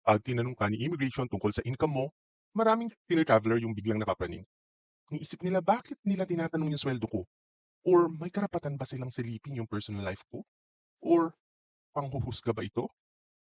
Pag tinanong ka ni immigration tungkol sa income mo, maraming Pinoy traveler yung biglang napapraning. Iniisip nila bakit nila tinatanong yung sweldo ko? Or may karapatan ba silang silipin yung personal life ko? Or panghuhusga ba ito?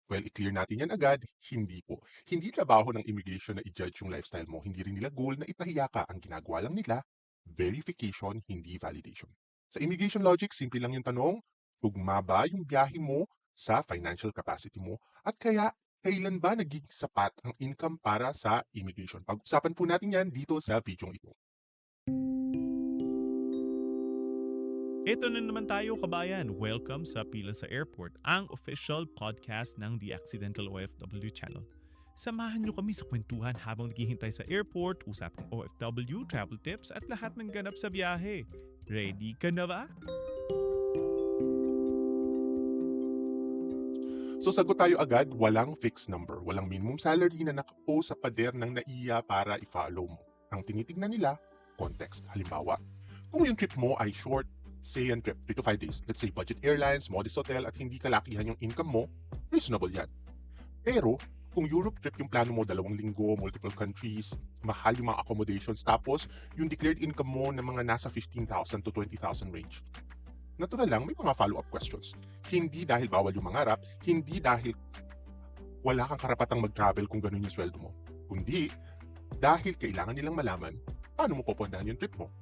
Well, i-clear natin yan agad, hindi po. Hindi trabaho ng immigration na i-judge yung lifestyle mo. Hindi rin nila goal na ipahiya ka. Ang ginagawa lang nila, verification, hindi validation. Sa immigration logic, simple lang yung tanong, tugma ba yung biyahe mo sa financial capacity mo? At kaya, kailan ba nagiging sapat ang income para sa immigration? Pag-usapan po natin yan dito sa video ito. Ito na naman tayo kabayan. Welcome sa Pila sa Airport, ang official podcast ng The Accidental OFW Channel. Samahan nyo kami sa kwentuhan habang naghihintay sa airport, usapang OFW, travel tips at lahat ng ganap sa biyahe. Ready ka na ba? So sagot tayo agad, walang fixed number. Walang minimum salary na nakapost sa pader ng NAIA para i-follow mo. Ang tinitignan nila, context. Halimbawa, kung yung trip mo ay short, say an trip, 3 to 5 days. Let's say budget airlines, modest hotel at hindi kalakihan yung income mo, reasonable yan. Pero kung Europe trip yung plano mo, 2 linggo, multiple countries, mahal yung mga accommodations, tapos yung declared income mo na mga nasa 15,000 to 20,000 range. Natural lang, may mga follow-up questions. Hindi dahil bawal yung mangarap, hindi dahil wala kang karapatang mag-travel kung ganun yung sweldo mo. Kundi dahil kailangan nilang malaman paano mo pupuntahan yung trip mo.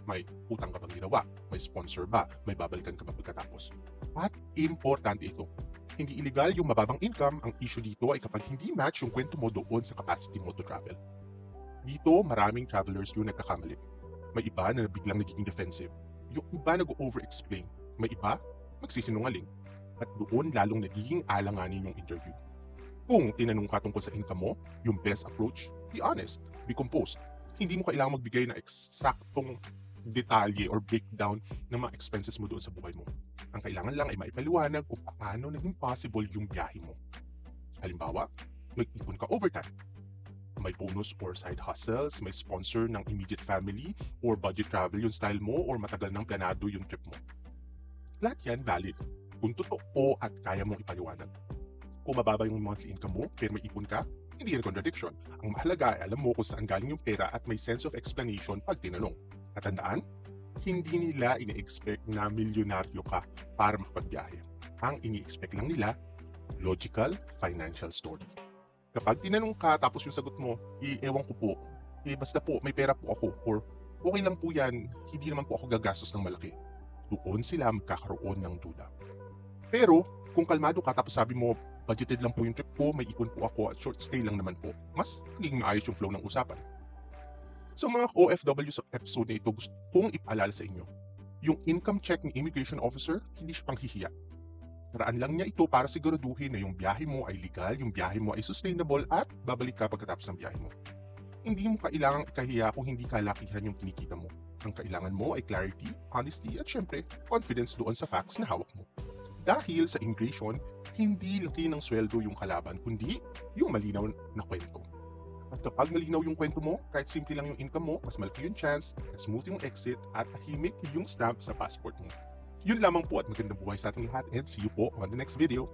May utang ka bang ginawa? May sponsor ba? May babalikan ka ba pagkatapos? At importante ito, hindi illegal yung mababang income. Ang issue dito ay kapag hindi match yung kwento mo doon sa capacity mo to travel. Dito, maraming travelers yung nagkakamali. May iba na biglang nagiging defensive. Yung iba nag-over-explain. May iba, magsisinungaling. At doon lalong nagiging alanganin yung interview. Kung tinanong ka tungkol sa income mo, yung best approach, be honest, be composed. Hindi mo kailangang magbigay ng eksaktong detalye or breakdown ng mga expenses mo doon sa buhay mo. Ang kailangan lang ay maipaliwanag kung paano naging possible yung biyahe mo. Halimbawa, nag-ipon ka overtime. May bonus or side hustles, may sponsor ng immediate family, or budget travel yung style mo, or matagal nang planado yung trip mo. Lahat yan valid. Kung totoo at kaya mong ipaliwanag. Kung mababa yung monthly income mo, pero may ipon ka, hindi yan contradiction. Ang mahalaga ay alam mo kung saan galing yung pera at may sense of explanation pag tinanong. At tandaan, hindi nila ini-expect na milyonaryo ka para makapagbiyahe. Ang ini-expect lang nila, logical financial story. Kapag tinanong ka tapos yung sagot mo, ewan ko po, basta po may pera po ako, or okay lang po yan, hindi naman po ako gagastos ng malaki. Doon sila magkakaroon ng duda. Pero kung kalmado ka tapos sabi mo, budgeted lang po yung trip ko, may ipon po ako at short stay lang naman po, mas magiging maayos yung flow ng usapan. So mga OFW sa episode na ito, gusto kong ipaalala sa inyo, yung income check ng immigration officer, hindi siya panghihiya. Paraan lang niya ito para siguraduhin na yung biyahe mo ay legal, yung biyahe mo ay sustainable at babalik ka pagkatapos ng biyahe mo. Hindi mo kailangang ikahiya kung hindi kalakihan yung kinikita mo. Ang kailangan mo ay clarity, honesty at syempre, confidence doon sa facts na hawak mo. Dahil sa immigration, hindi laki ng sweldo yung kalaban, kundi yung malinaw na kwento. At kapag malinaw yung kwento mo, kahit simple lang yung income mo, mas malaki yung chance, na smooth yung exit, at tahimik yung stamp sa passport mo. Yun lamang po at magandang buhay sa ating lahat and see you po on the next video.